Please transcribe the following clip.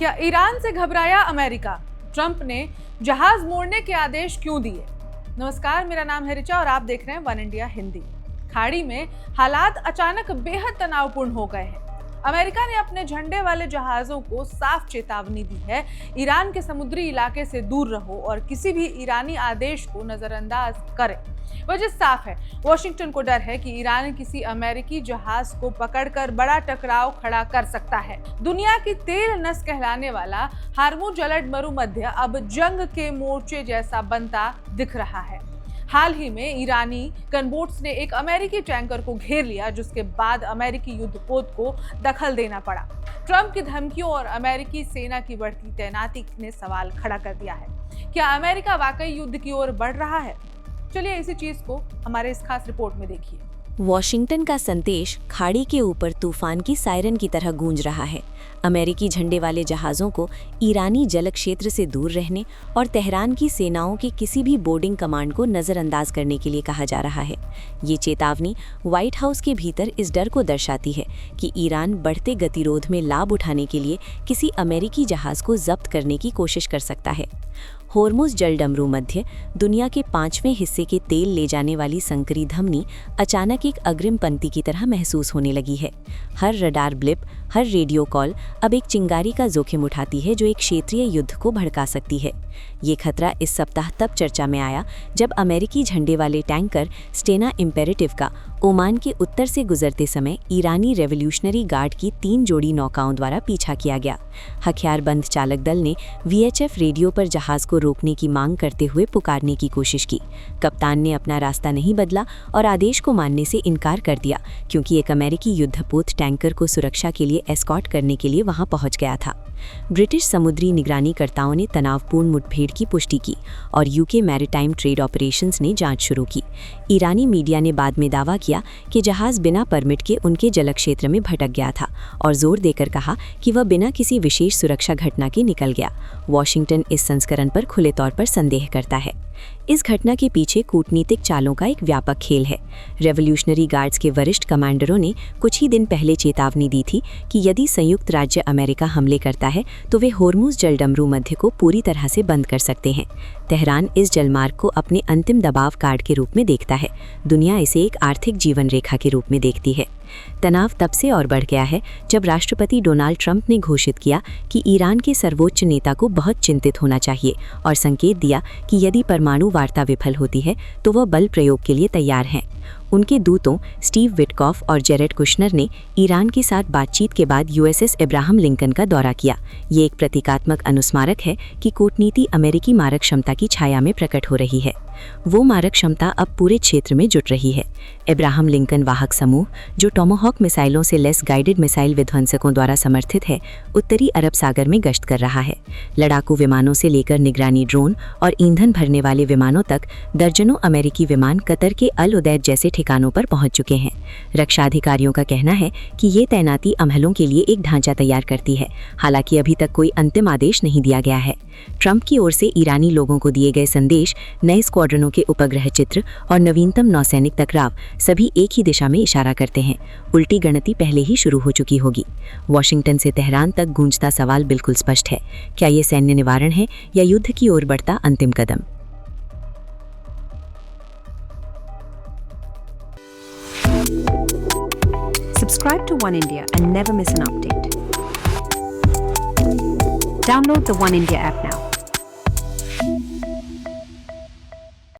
क्या ईरान से घबराया अमेरिका? ट्रंप ने जहाज मोड़ने के आदेश क्यों दिए? नमस्कार, मेरा नाम है ऋचा और आप देख रहे हैं वन इंडिया हिंदी। खाड़ी में हालात अचानक बेहद तनावपूर्ण हो गए हैं। अमेरिका ने अपने झंडे वाले जहाजों को साफ चेतावनी दी है, ईरान के समुद्री इलाके से दूर रहो और किसी भी ईरानी आदेश को नजरअंदाज करें। वजह साफ है, वॉशिंगटन को डर है कि ईरान किसी अमेरिकी जहाज को पकड़कर बड़ा टकराव खड़ा कर सकता है। दुनिया की तेल नस कहलाने वाला हार्मुज जलद मरुमध्य अब जंग के मोर्चे जैसा बनता दिख रहा है। हाल ही में ईरानी गनबोट्स ने एक अमेरिकी टैंकर को घेर लिया, जिसके बाद अमेरिकी युद्धपोत को दखल देना पड़ा। ट्रंप की धमकियों और अमेरिकी सेना की बढ़ती तैनाती ने सवाल खड़ा कर दिया है। क्या अमेरिका वाकई युद्ध की ओर बढ़ रहा है? चलिए इसी चीज को हमारे इस खास रिपोर्ट में देखिए। वॉशिंगटन का संदेश खाड़ी के ऊपर तूफान की सायरन की तरह गूंज रहा है। अमेरिकी झंडे वाले जहाज़ों को ईरानी जल क्षेत्र से दूर रहने और तेहरान की सेनाओं के किसी भी बोर्डिंग कमांड को नज़रअंदाज करने के लिए कहा जा रहा है। ये चेतावनी व्हाइट हाउस के भीतर इस डर को दर्शाती है कि ईरान बढ़ते गतिरोध में लाभ उठाने के लिए किसी अमेरिकी जहाज़ को जब्त करने की कोशिश कर सकता है। होर्मुज जलद मरुमध्य दुनिया के 5वें हिस्से के तेल ले जाने वाली संकरी धमनी अचानक एक अग्रिम पंक्ति की तरह महसूस होने लगी है। हर रडार ब्लिप, हर रेडियो कॉल अब एक चिंगारी का जोखिम उठाती है जो एक क्षेत्रीय युद्ध को भड़का सकती है। ये खतरा इस सप्ताह तब चर्चा में आया जब अमेरिकी झंडे वाले टैंकर स्टेना इम्पेरेटिव का ओमान के उत्तर से गुजरते समय ईरानी रेवोल्यूशनरी गार्ड की 3 जोड़ी नौकाओं द्वारा पीछा किया गया। हथियारबंद चालक दल ने VHF रेडियो पर जहाज को रोकने की मांग करते हुए पुकारने की कोशिश की। कप्तान ने अपना रास्ता नहीं बदला और आदेश को मानने से इनकार कर दिया, क्योंकि एक अमेरिकी युद्धपोत टैंकर को सुरक्षा के लिए एस्कॉर्ट करने के लिए वहां पहुंच गया था। ब्रिटिश समुद्री निगरानीकर्ताओं ने तनावपूर्ण मुठभेड़ की पुष्टि की और यूके मैरीटाइम ट्रेड ऑपरेशंस ने जांच शुरू की। ईरानी मीडिया ने बाद में दावा किया कि जहाज बिना परमिट के उनके जलक्षेत्र में भटक गया था और जोर देकर कहा कि वह बिना किसी विशेष सुरक्षा घटना के निकल गया। वॉशिंगटन इस संस्करण पर खुले तौर पर संदेह करता है। इस घटना के पीछे कूटनीतिक चालों का एक व्यापक खेल है। रेवोल्यूशनरी गार्ड्स के वरिष्ठ कमांडरों ने कुछ ही दिन पहले चेतावनी दी थी कि यदि संयुक्त राज्य अमेरिका हमले करता है तो वे होर्मुज जलद मरुमध्य को पूरी तरह से बंद कर सकते हैं। तेहरान इस जलमार्ग को अपने अंतिम दबाव कार्ड के रूप में देखता है। दुनिया इसे एक आर्थिक जीवन रेखा के रूप में देखती है। तनाव तब से और बढ़ गया है जब राष्ट्रपति डोनाल्ड ट्रंप ने घोषित किया कि ईरान के सर्वोच्च नेता को बहुत चिंतित होना चाहिए और संकेत दिया कि यदि परमाणु वार्ता विफल होती है तो वह बल प्रयोग के लिए तैयार हैं। उनके दूतों स्टीव विटकॉफ और जेरेड कुशनर ने ईरान के साथ बातचीत के बाद USS अब्राहम लिंकन का दौरा किया। ये एक प्रतीकात्मक अनुस्मारक है कि कूटनीति अमेरिकी मारक क्षमता की छाया में प्रकट हो रही है। वो मारक क्षमता अब पूरे क्षेत्र में जुट रही है। अब्राहम लिंकन वाहक समूह, जो टोमाहॉक मिसाइलों से लेस गाइडेड मिसाइल विध्वंसकों द्वारा समर्थित है, उत्तरी अरब सागर में गश्त कर रहा है। लड़ाकू विमानों से लेकर निगरानी ड्रोन और ईंधन भरने वाले विमानों तक दर्जनों अमेरिकी विमान कतर के अल उदैद जैसे ठिकानों पर पहुंच चुके हैं। रक्षा अधिकारियों का कहना है कि ये तैनाती अमलों के लिए एक ढांचा तैयार करती है, हालांकि अभी तक कोई अंतिम आदेश नहीं दिया गया है। ट्रंप की ओर से ईरानी लोगों को दिए गए संदेश, नए स्क्वाड्रनों के उपग्रह चित्र और नवीनतम नौसैनिक टकराव सभी एक ही दिशा में इशारा करते हैं। उल्टी गणति पहले ही शुरू हो चुकी होगी। वॉशिंगटन से तेहरान तक गूंजता सवाल बिल्कुल स्पष्ट है। क्या ये सैन्य निवारण है या युद्ध की ओर बढ़ता अंतिम कदम? Subscribe to One India and never miss an update. Download the One India app now.